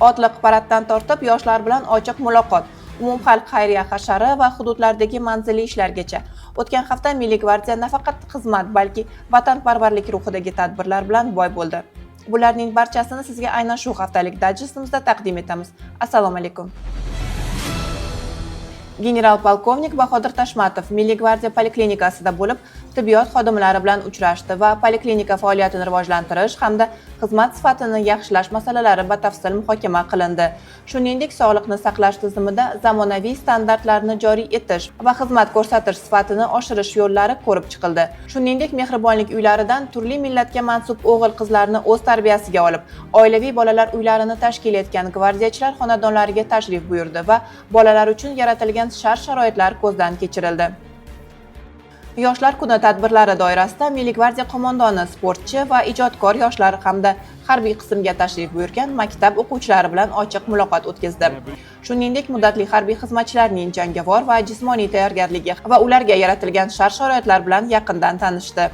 Otliq paraddan tortib yoshlar bilan ochiq muloqot, umumxalq xayriya hashari va hududlardagi manzilli ishlargacha. O'tgan hafta Milliy gvardiya nafaqat xizmat, balki vatanparvarlik ruhidagi tadbirlar bilan boy bo'ldi. Bularning barchasini sizga aynan shu haftalik dayjestimizda taqdim etamiz. Assalomu alaykum. General-polkovnik Bahodir Tashmatov Milliy gvardiya poliklinikasida bo'lib, tibbiyot xodimlari bilan uchrashdi va poliklinika faoliyatini rivojlantirish hamda xizmat sifatini yaxshilash masalalari batafsil muhokama qilindi. Shuningdek, sog'liqni saqlash tizimida zamonaviy standartlarni joriy etish va xizmat ko'rsatish sifatini oshirish yo'llari ko'rib chiqildi. Shuningdek, mehribonlik uylaridan turli millatga mansub o'g'il-qizlarni o'z tarbiyasiga olib, oilaviy bolalar uylarini tashkil etgan gvardiyachilar xonadonlariga tashrif buyurdi va bolalar uchun yaratilgan shart-sharoitlar ko'zdan kechirildi. Yoshlar kuni tadbirlari doirasida Milliy gvardiya qo'mondoni, sportchi va ijodkor yoshlar hamda harbiy qismga tashrif buyurgan maktab o'quvchilari bilan ochiq muloqot o'tkazdi. Shuningdek, muddatli harbiy xizmatchilarning jangovar va jismoniy tayyorgarligi va ularga yaratilgan shart-sharoitlar bilan yaqindan tanishdi.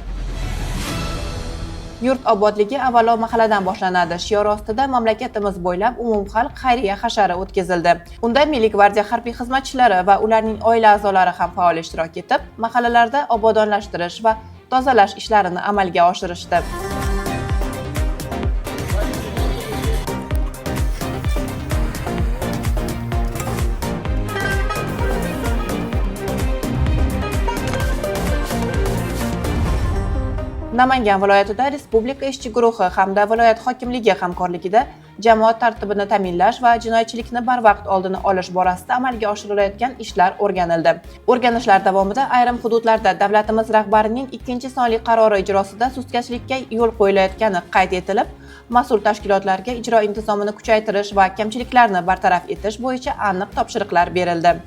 Yurt obodligi avvalo mahalladan boshlanadi shiori ostida mamlakatimiz bo'ylab umumxalq xayriya hashari o'tkazildi. Unda Milliy gvardiya harbiy xizmatchilari va ularning oila a'zolari ham faol ishtirok etib, mahallalarda obodonlashtirish va tozalash ishlarini amalga oshirishdi. Namangan viloyatida Respublika ishchi guruhi hamda viloyat hokimligi hamkorligida jamoat tartibini ta'minlash va jinoyatchilikni barvaqt oldini olish borasida amalga oshirilayotgan ishlar o'rganildi. O'rganishlar davomida ayrim hududlarda davlatimiz rahbarining 2-sonli qarori ijrosida sustkashlikka yo'l qo'yilayotgani qayd etilib, mas'ul tashkilotlarga ijro intizomini kuchaytirish va kamchiliklarni bartaraf etish bo'yicha aniq topshiriqlar berildi.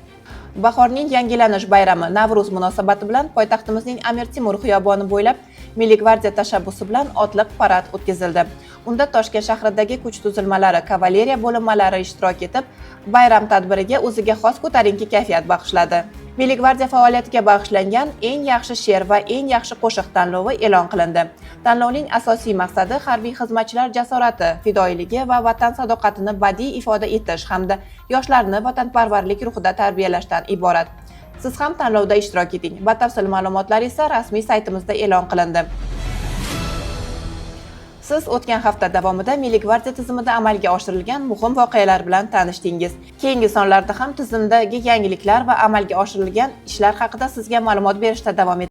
Bahorning yangilanish bayrami Navruz munosabati bilan poytaxtimizning Amir Temur xiyoboni bo'ylab Milliy gvardiya tashabbusi bilan otliq parad o'tkazildi. Unda Toshkent shahridagi kuch tuzilmalari, kavaleriya bo'linmalari ishtirok etib, bayram tadbiriga o'ziga xos ko'tarinki kayfiyat bag'ishladi. Milliy gvardiya faoliyatiga bag'ishlangan eng yaxshi she'r va eng yaxshi qo'shiq tanlovi e'lon qilindi. Tanlovning asosiy maqsadi harbiy xizmatchilar jasorati, fidoyiligi va vatan sadoqatini badiiy ifoda etish hamda yoshlarni vatanparvarlik ruhida tarbiyalashdan iborat. Siz ham tanlovda ishtirok eting. Batafsil ma'lumotlar esa rasmiy saytimizda e'lon qilindi. Siz o'tgan hafta davomida Milliy gvardiya tizimida amalga oshirilgan muhim voqealar bilan tanishdingiz. Keyingi sonlarda ham tizimdagi yangiliklar va amalga oshirilgan ishlar haqida sizga ma'lumot berishda davom etamiz.